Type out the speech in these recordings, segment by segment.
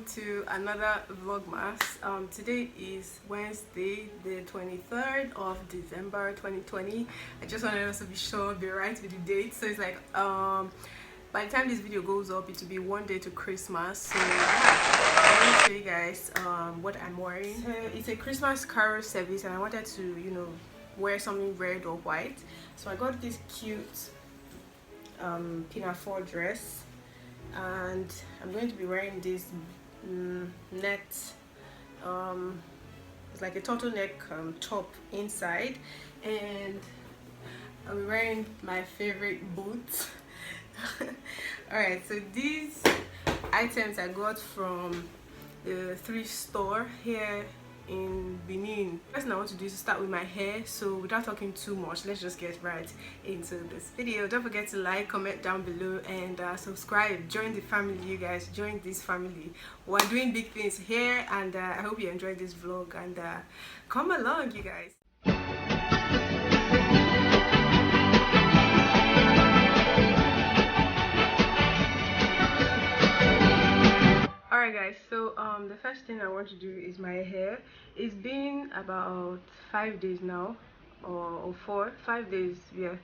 to another Vlogmas. Today is Wednesday, the 23rd of December 2020. I just wanted us to be sure, be right with the date. So it's like by the time this video goes up, it will be one day to Christmas. So yeah, I want to show you guys what I'm wearing. So it's a Christmas carol service, and I wanted to wear something red or white. So I got this cute pinafore dress, and I'm going to be wearing this net it's like a turtleneck top inside, and I'm wearing my favorite boots. Alright, so these items I got from the thrift store here in Benin. The first thing I want to do is to start with my hair, so without talking too much, let's just get right into this video. Don't forget to like, comment down below, and subscribe. Join the family, you guys. Join this family. We're doing big things here, and I hope you enjoyed this vlog, and come along, you guys. Alright guys, so the first thing I want to do is my hair. It's been about 5 days now, or 5 days, yeah,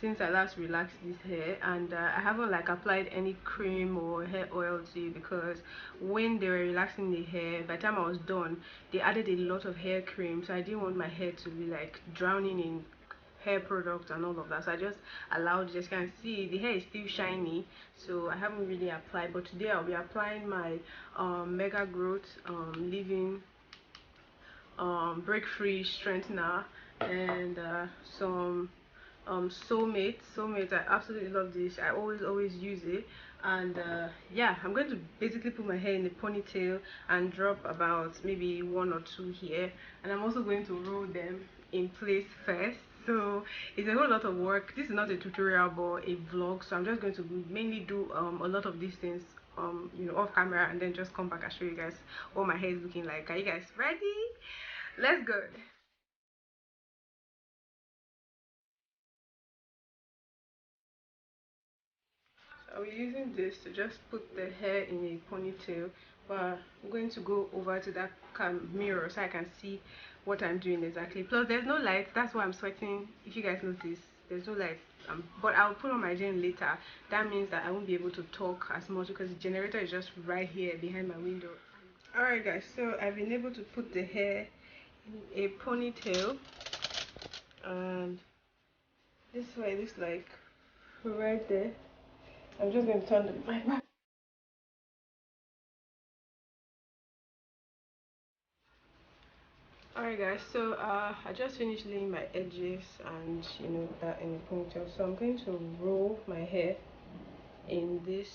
since I last relaxed this hair, and I haven't like applied any cream or hair oil to it, because when they were relaxing the hair, by the time I was done, they added a lot of hair cream, so I didn't want my hair to be like drowning in hair products and all of that. So I just allowed, just can see the hair is still shiny, so I haven't really applied. But today I'll be applying my mega growth leave-in break free strengthener, and some soulmate. I absolutely love this. I always use it. And yeah, I'm going to basically put my hair in a ponytail and drop about maybe 1 or 2 here, and I'm also going to roll them in place first. So it's a whole lot of work. This is not a tutorial but a vlog, so I'm just going to mainly do a lot of these things off camera, and then just come back and show you guys what my hair is looking like. Are you guys ready? Let's go. I'll be using this to just put the hair in a ponytail, but I'm going to go over to that mirror so I can see what I'm doing exactly. Plus there's no light, that's why I'm sweating. If you guys notice, there's no light, but I'll put on my gen later. That means that I won't be able to talk as much because the generator is just right here behind my window. Alright guys, so I've been able to put the hair in a ponytail, and this is what it looks like right there. I'm just going to turn the mic back. Alright guys, so I just finished laying my edges and that in a ponytail. So I'm going to roll my hair in this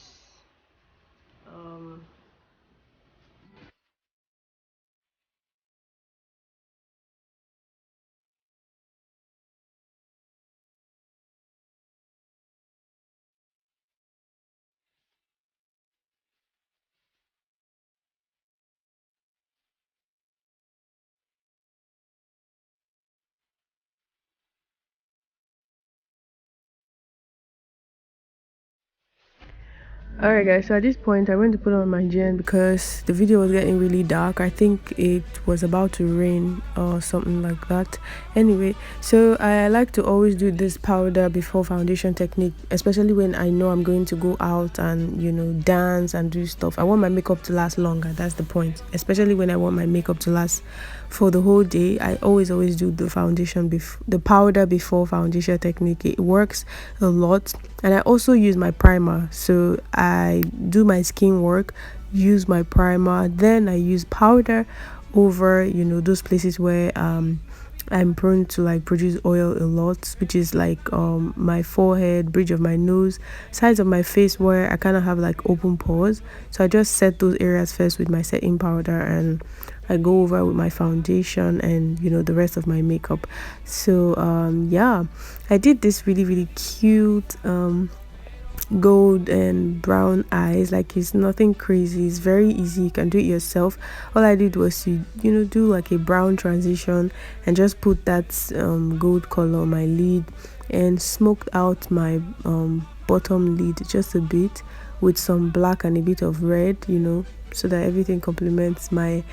Alright guys, so at this point I went to put on my gen because the video was getting really dark. I think it was about to rain or something like that. Anyway, so I like to always do this powder before foundation technique, especially when I know I'm going to go out and dance and do stuff. I want my makeup to last longer. That's the point. Especially when I want my makeup to last for the whole day. I always do the powder before foundation technique. It works a lot. And I also use my primer. So I do my skin work, use my primer, then I use powder over those places where I'm prone to like produce oil a lot, which is like my forehead, bridge of my nose, sides of my face where I kind of have like open pores. So I just set those areas first with my setting powder, and I go over with my foundation and the rest of my makeup. So yeah, I did this really cute gold and brown eyes. Like, it's nothing crazy, it's very easy, you can do it yourself. All I did was to do like a brown transition and just put that gold color on my lid, and smoked out my bottom lid just a bit with some black and a bit of red, so that everything complements my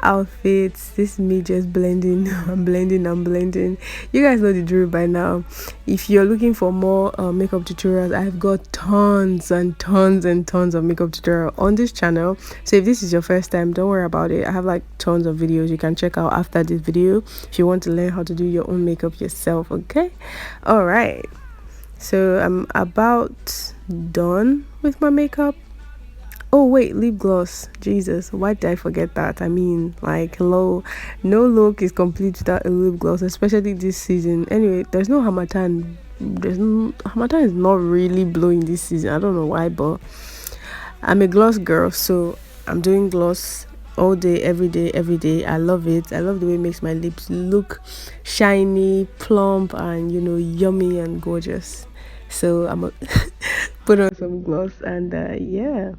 outfits. This is me just blending. I'm blending. You guys know the drill by now. If you're looking for more makeup tutorials, I've got tons and tons and tons of makeup tutorial on this channel. So if this is your first time, don't worry about it. I have like tons of videos you can check out after this video if you want to learn how to do your own makeup yourself. Okay, all right, so I'm about done with my makeup. Oh wait, lip gloss. Jesus, why did I forget that? I mean, like, hello, no look is complete without a lip gloss, especially this season. Anyway, there's no Hamatan. Hamatan is not really blowing this season. I don't know why, but I'm a gloss girl, so I'm doing gloss all day, every day, every day. I love it. I love the way it makes my lips look shiny, plump, and yummy and gorgeous. So I'm gonna put on some gloss and yeah.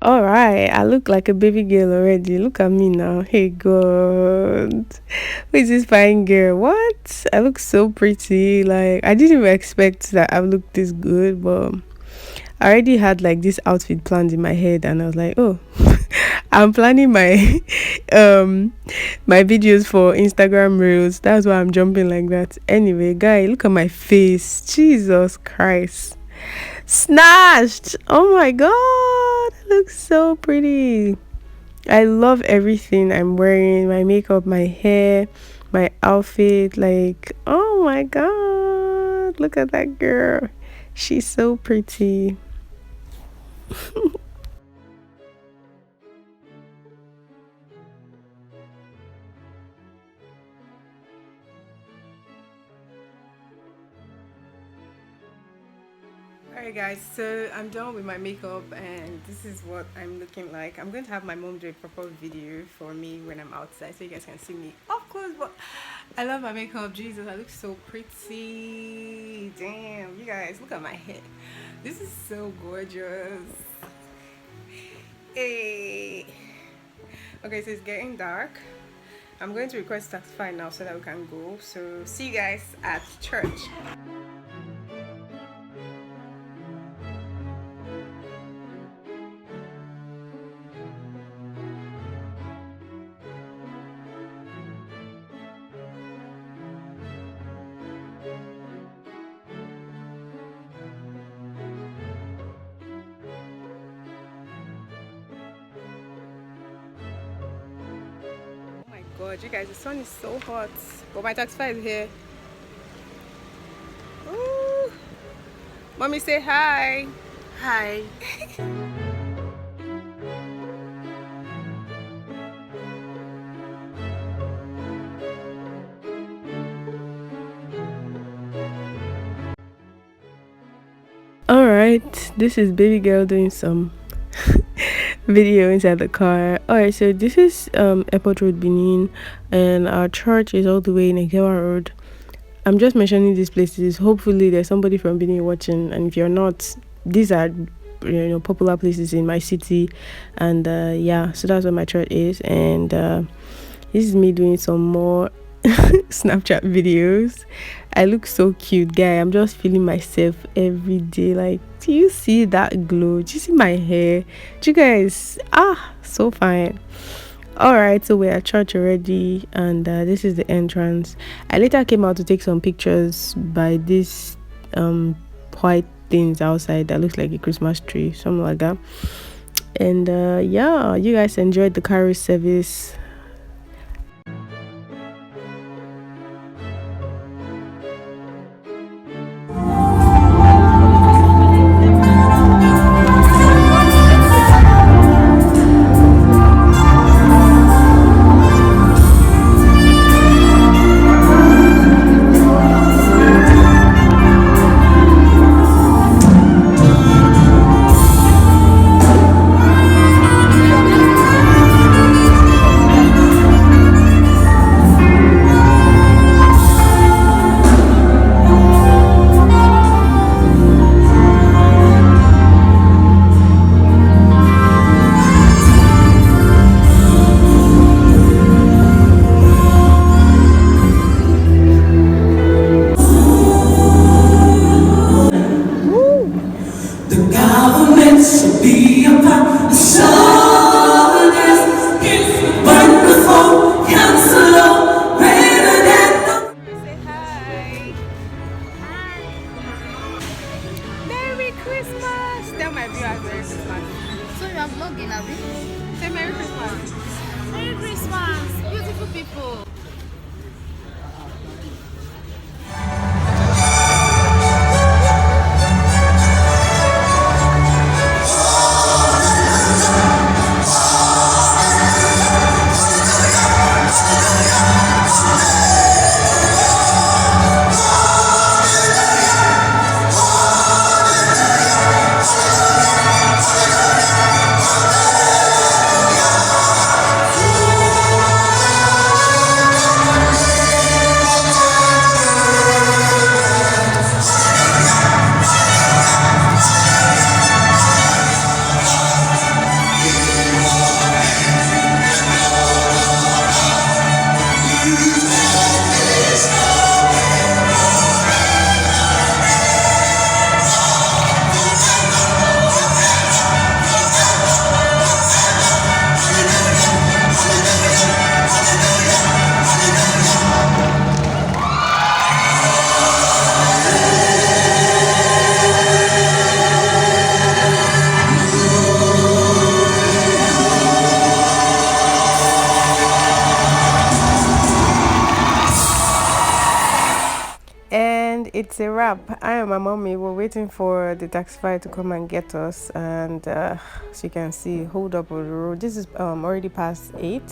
All right, I look like a baby girl already. Look at me now. Hey God, who is this fine girl? What? I look so pretty. Like, I didn't even expect that I would look this good, but I already had like this outfit planned in my head, and I was like, oh, I'm planning my um my videos for Instagram reels. That's why I'm jumping like that. Anyway, guy, look at my face. Jesus Christ. Snatched. Oh my god. It looks so pretty. I love everything I'm wearing, my makeup, my hair, my outfit. Like, oh my god. Look at that girl. She's so pretty. Alright guys, so I'm done with my makeup and this is what I'm looking like. I'm going to have my mom do a proper video for me when I'm outside so you guys can see me up close, but I love my makeup. Jesus, I look so pretty. Damn, you guys, look at my hair. This is so gorgeous. Hey. Okay, so it's getting dark. I'm going to request Taxify now so that we can go. So see you guys at church. God, you guys, the sun is so hot, but my Taxify is here. Ooh. Mommy, say hi. Hi. All right, this is baby girl doing some video inside the car. All right, so this is Airport Road, Benin, and our church is all the way in Egewa Road. I'm just mentioning these places. Hopefully there's somebody from Benin watching, and if you're not, these are popular places in my city. And yeah, so that's where my church is. And this is me doing some more Snapchat videos. I look so cute, guy. I'm just feeling myself every day. Like, do you see that glow? Do you see my hair? Do you guys, so fine. All right, so we're at church already, and this is the entrance. I later came out to take some pictures by this white things outside that looks like a Christmas tree, something like that. And yeah, you guys enjoyed the carol service. Government should be upon the shoulders. It's wonderful, counselor, better than the. Say hi. Merry Christmas. Tell my viewers Merry Christmas. So you are vlogging, Abby? Say Merry Christmas. Merry Christmas, beautiful people. And it's a wrap. I and my mommy were waiting for the taxifier to come and get us, and as you can see, hold up on the road. This is already past 8,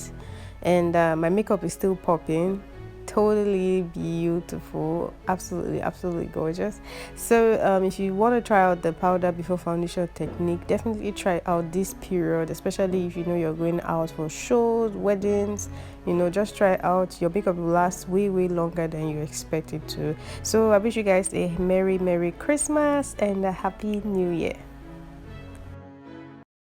and my makeup is still popping. Totally beautiful, absolutely gorgeous. So if you want to try out the powder before foundation technique, definitely try out this period, especially if you know you're going out for shows, weddings, you know, just try out. Your makeup will last way longer than you expect it to. So I wish you guys a merry Christmas and a happy new year.